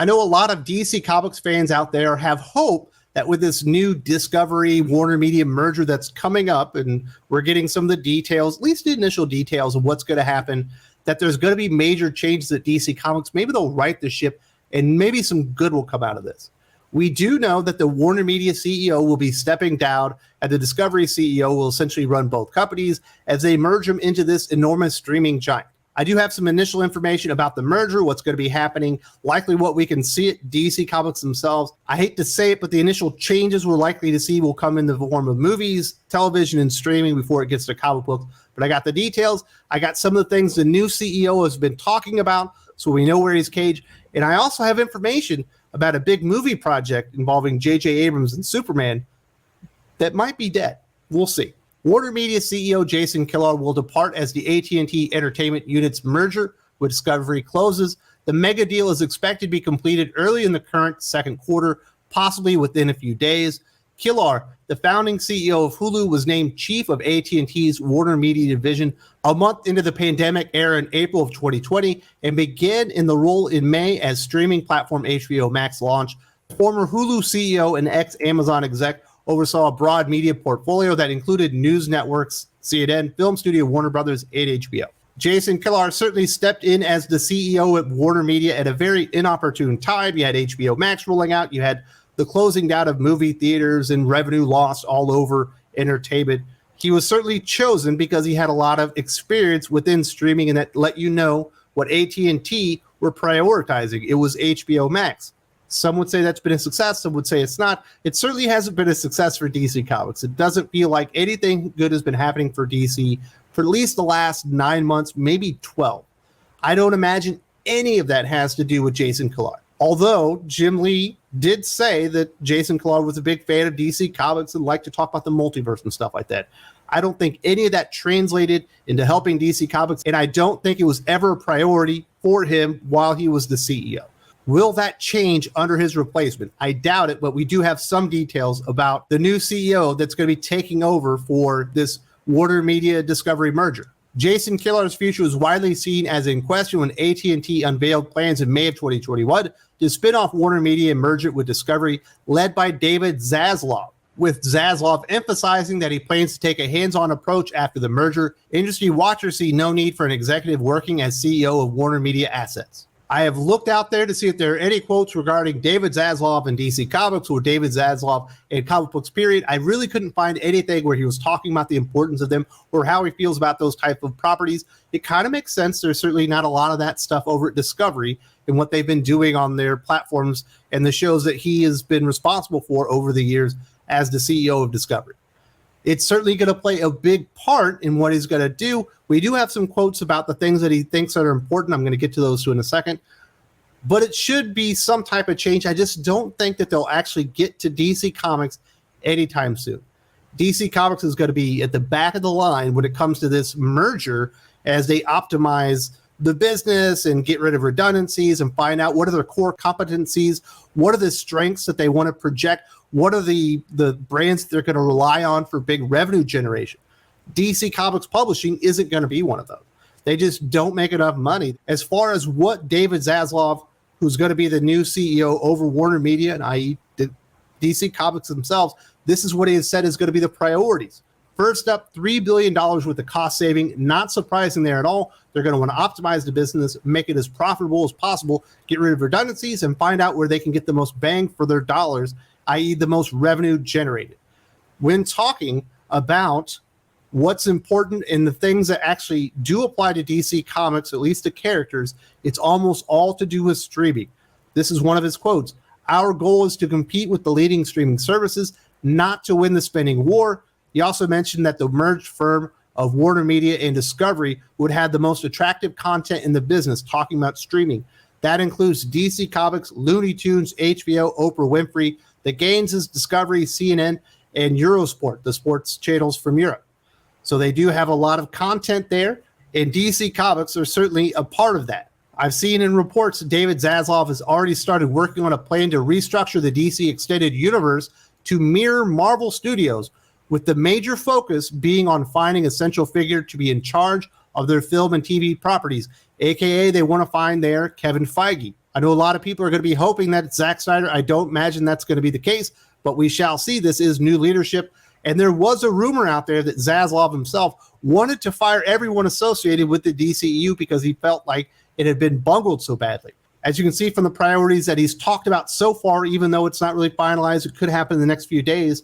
I know a lot of DC Comics fans out there have hope that with this new Discovery WarnerMedia merger that's coming up, and we're getting some of the details, at least the initial details of what's going to happen, that there's going to be major changes at DC Comics. Maybe they'll right the ship and maybe some good will come out of this. We do know that the WarnerMedia CEO will be stepping down and the Discovery CEO will essentially run both companies as they merge them into this enormous streaming giant. I do have some initial information about the merger, what's going to be happening, likely what we can see at DC Comics themselves. I hate to say it, but the initial changes we're likely to see will come in the form of movies, television, and streaming before it gets to comic books. But I got the details. I got some of the things the new CEO has been talking about, so we know where he's caged. And I also have information about a big movie project involving J.J. Abrams and Superman that might be dead. We'll see. WarnerMedia CEO Jason Kilar will depart as the AT&T Entertainment Unit's merger with Discovery closes. The mega deal is expected to be completed early in the current second quarter, possibly within a few days. Kilar, the founding CEO of Hulu, was named chief of AT&T's WarnerMedia division a month into the pandemic era in April of 2020 and began in the role in May as streaming platform HBO Max launched. Former Hulu CEO and ex-Amazon exec oversaw a broad media portfolio that included news networks, CNN, film studio Warner Brothers, and HBO. Jason Kilar certainly stepped in as the CEO at WarnerMedia at a very inopportune time. You had HBO Max rolling out. You had the closing down of movie theaters and revenue lost all over entertainment. He was certainly chosen because he had a lot of experience within streaming, and that let you know what AT&T were prioritizing. It was HBO Max. Some would say that's been a success. Some would say it's not. It certainly hasn't been a success for DC Comics. It doesn't feel like anything good has been happening for DC for at least the last 9 months, maybe 12. I don't imagine any of that has to do with Jason Kilar. Although Jim Lee did say that Jason Kilar was a big fan of DC Comics and liked to talk about the multiverse and stuff like that. I don't think any of that translated into helping DC Comics, and I don't think it was ever a priority for him while he was the CEO. Will that change under his replacement? I doubt it, but we do have some details about the new CEO that's going to be taking over for this WarnerMedia Discovery merger. Jason Kilar's future was widely seen as in question when AT&T unveiled plans in May of 2021 to spin off WarnerMedia and merge it with Discovery, led by David Zaslav, with Zaslav emphasizing that he plans to take a hands-on approach after the merger. Industry watchers see no need for an executive working as CEO of WarnerMedia assets. I have looked out there to see if there are any quotes regarding David Zaslav and DC Comics or David Zaslav in comic books, period. I really couldn't find anything where he was talking about the importance of them or how he feels about those type of properties. It kind of makes sense. There's certainly not a lot of that stuff over at Discovery and what they've been doing on their platforms and the shows that he has been responsible for over the years as the CEO of Discovery. It's certainly going to play a big part in what he's going to do. We do have some quotes about the things that he thinks that are important. I'm going to get to those too in a second. But it should be some type of change. I just don't think that they'll actually get to DC Comics anytime soon. DC Comics is going to be at the back of the line when it comes to this merger as they optimize the business and get rid of redundancies and find out what are their core competencies, what are the strengths that they want to project, what are the brands they're going to rely on for big revenue generation. DC Comics Publishing isn't going to be one of those. They just don't make enough money. As far as what David Zaslav, who's going to be the new CEO over WarnerMedia, and i.e. DC Comics themselves, this is what he has said is going to be the priorities. First up, $3 billion worth of cost saving. Not surprising there at all. They're going to want to optimize the business, make it as profitable as possible, get rid of redundancies, and find out where they can get the most bang for their dollars, i.e. the most revenue generated. When talking about what's important and the things that actually do apply to DC Comics, at least the characters, it's almost all to do with streaming. This is one of his quotes. Our goal is to compete with the leading streaming services, not to win the spending war. He also mentioned that the merged firm of WarnerMedia and Discovery would have the most attractive content in the business, talking about streaming. That includes DC Comics, Looney Tunes, HBO, Oprah Winfrey. The gains is Discovery, CNN, and Eurosport, the sports channels from Europe. So they do have a lot of content there, and DC Comics are certainly a part of that. I've seen in reports that David Zaslav has already started working on a plan to restructure the DC Extended Universe to mirror Marvel Studios, with the major focus being on finding a central figure to be in charge of their film and TV properties, aka they want to find their Kevin Feige. I know a lot of people are going to be hoping that it's Zack Snyder. I don't imagine that's going to be the case, but we shall see. This is new leadership. And there was a rumor out there that Zaslav himself wanted to fire everyone associated with the DCEU because he felt like it had been bungled so badly. As you can see from the priorities that he's talked about so far, even though it's not really finalized, it could happen in the next few days.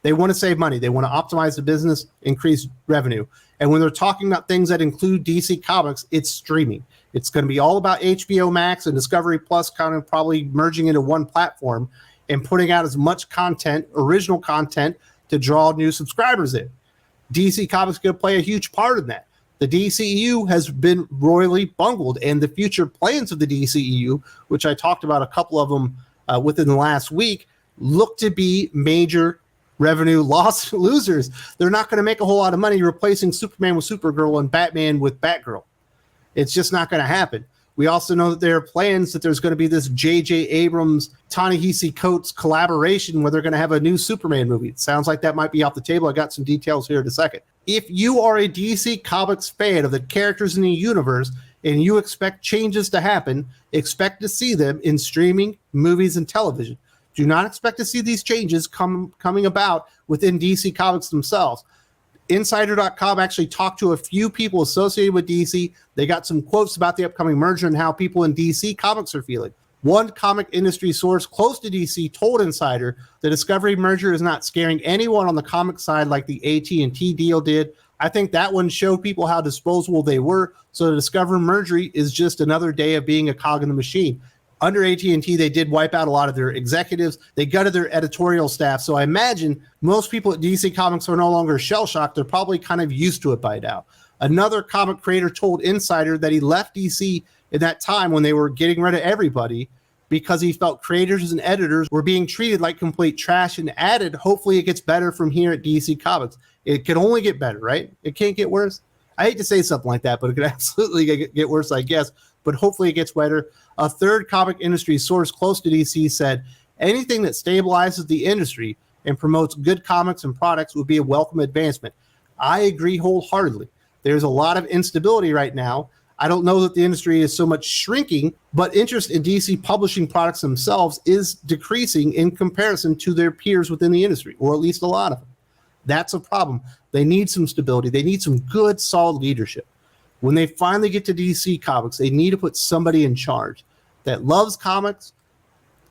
They want to save money. They want to optimize the business, increase revenue. And when they're talking about things that include DC Comics, it's streaming. It's going to be all about HBO Max and Discovery Plus kind of probably merging into one platform and putting out as much content, original content, to draw new subscribers in. DC Comics is going to play a huge part in that. The DCEU has been royally bungled, and the future plans of the DCEU, which I talked about a couple of them within the last week, look to be major revenue losers. They're not going to make a whole lot of money replacing Superman with Supergirl and Batman with Batgirl. It's just not going to happen. We also know that there are plans that there's going to be this J.J. Abrams, Ta-Nehisi Coates collaboration where they're going to have a new Superman movie. It sounds like that might be off the table. I got some details here in a second. If you are a DC Comics fan of the characters in the universe and you expect changes to happen, expect to see them in streaming, movies, and television. Do not expect to see these changes coming about within DC Comics themselves. Insider.com actually talked to a few people associated with DC. They got some quotes about the upcoming merger and how people in DC Comics are feeling. One comic industry source close to DC told Insider the Discovery merger is not scaring anyone on the comic side like the AT&T deal did. I think that one showed people how disposable they were. So the Discovery merger is just another day of being a cog in the machine. Under AT&T, they did wipe out a lot of their executives. They gutted their editorial staff. So I imagine most people at DC Comics are no longer shell-shocked. They're probably kind of used to it by now. Another comic creator told Insider that he left DC in that time when they were getting rid of everybody because he felt creators and editors were being treated like complete trash, and added, hopefully it gets better from here at DC Comics. It can only get better, right? It can't get worse. I hate to say something like that, but it could absolutely get worse, I guess. But hopefully it gets better. A third comic industry source close to DC said, anything that stabilizes the industry and promotes good comics and products would be a welcome advancement. I agree wholeheartedly. There's a lot of instability right now. I don't know that the industry is so much shrinking, but interest in DC publishing products themselves is decreasing in comparison to their peers within the industry, or at least a lot of them. That's a problem. They need some stability. They need some good, solid leadership. When they finally get to DC Comics, they need to put somebody in charge that loves comics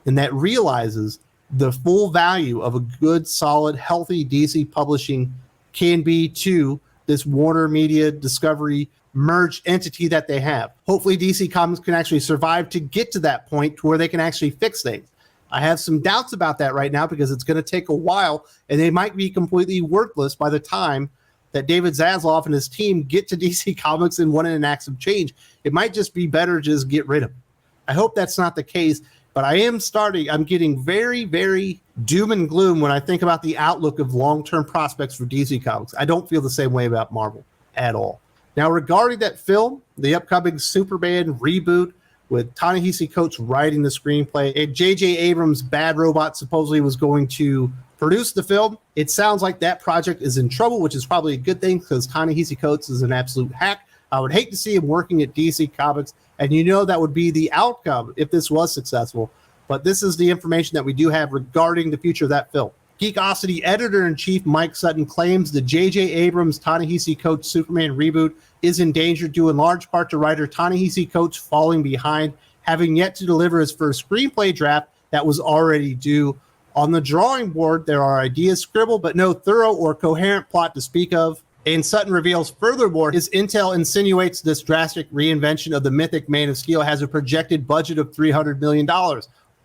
and that realizes the full value of a good, solid, healthy DC publishing can be to this WarnerMedia Discovery merged entity that they have. Hopefully DC Comics can actually survive to get to that point to where they can actually fix things. I have some doubts about that right now because it's going to take a while, and they might be completely worthless by the time that David Zaslav and his team get to DC Comics and want to enact some change. It might just be better to just get rid of them. I hope that's not the case, but I'm getting very, very doom and gloom when I think about the outlook of long-term prospects for DC Comics. I don't feel the same way about Marvel at all. Now, regarding that film, the upcoming Superman reboot with Ta-Nehisi Coates writing the screenplay, and J.J. Abrams' Bad Robot supposedly was going to produce the film. It sounds like that project is in trouble, which is probably a good thing because Ta-Nehisi Coates is an absolute hack. I would hate to see him working at DC Comics, and that would be the outcome if this was successful. But this is the information that we do have regarding the future of that film. Geekosity editor-in-chief Mike Sutton claims the J.J. Abrams Ta-Nehisi Coates Superman reboot is in danger due in large part to writer Ta-Nehisi Coates falling behind, having yet to deliver his first screenplay draft that was already due. On the drawing board, there are ideas scribbled, but no thorough or coherent plot to speak of. And Sutton reveals furthermore, his intel insinuates this drastic reinvention of the mythic Man of Steel has a projected budget of $300 million.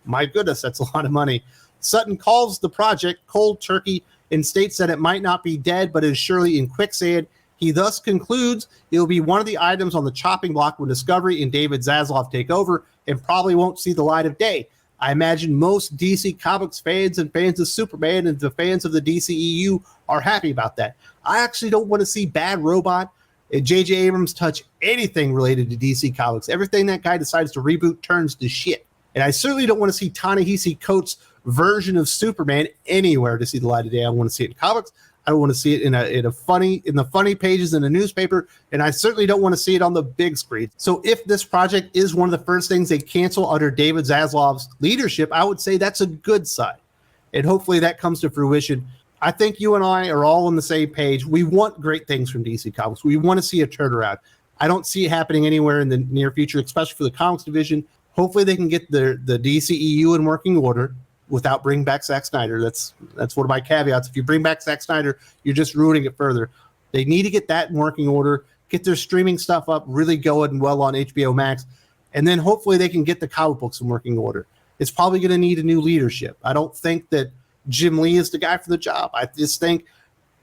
My goodness, that's a lot of money. Sutton calls the project cold turkey and states that it might not be dead, but is surely in quicksand. He thus concludes it will be one of the items on the chopping block when Discovery and David Zaslav take over and probably won't see the light of day. I imagine most DC Comics fans and fans of Superman and the fans of the DCEU are happy about that. I actually don't want to see Bad Robot and J.J. Abrams touch anything related to DC Comics. Everything that guy decides to reboot turns to shit. And I certainly don't want to see Ta-Nehisi Coates' version of Superman anywhere to see the light of day. I want to see it in comics. I don't want to see it in the funny pages in the newspaper, and I certainly don't want to see it on the big screen. So if this project is one of the first things they cancel under David Zaslav's leadership, I would say that's a good sign. And hopefully that comes to fruition. I think you and I are all on the same page. We want great things from DC Comics. We want to see a turnaround. I don't see it happening anywhere in the near future, especially for the comics division. Hopefully they can get the DCEU in working order without bringing back Zack Snyder. That's one of my caveats. If you bring back Zack Snyder, you're just ruining it further. They need to get that in working order, get their streaming stuff up, really going well on HBO Max, and then hopefully they can get the comic books in working order. It's probably going to need a new leadership. I don't think that Jim Lee is the guy for the job. I just think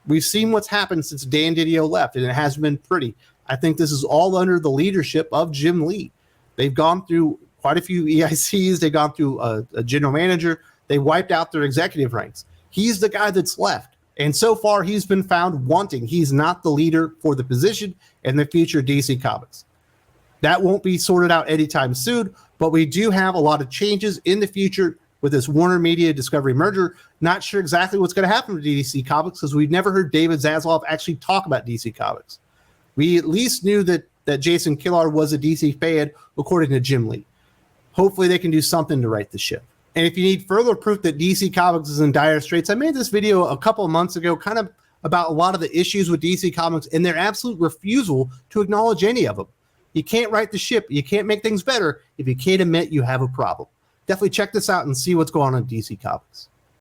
we've seen what's happened since Dan Didio left, and it hasn't been pretty. I think this is all under the leadership of Jim Lee. They've gone through quite a few EICs. They've gone through a general manager. They wiped out their executive ranks. He's the guy that's left. And so far, he's been found wanting. He's not the leader for the position in the future DC Comics. That won't be sorted out anytime soon, but we do have a lot of changes in the future with this WarnerMedia Discovery merger. Not sure exactly what's going to happen to DC Comics because we've never heard David Zaslav actually talk about DC Comics. We at least knew that Jason Kilar was a DC fan, according to Jim Lee. Hopefully they can do something to right the ship. And if you need further proof that DC Comics is in dire straits, I made this video a couple of months ago kind of about a lot of the issues with DC Comics and their absolute refusal to acknowledge any of them. You can't right the ship. You can't make things better if you can't admit you have a problem. Definitely check this out and see what's going on in DC Comics.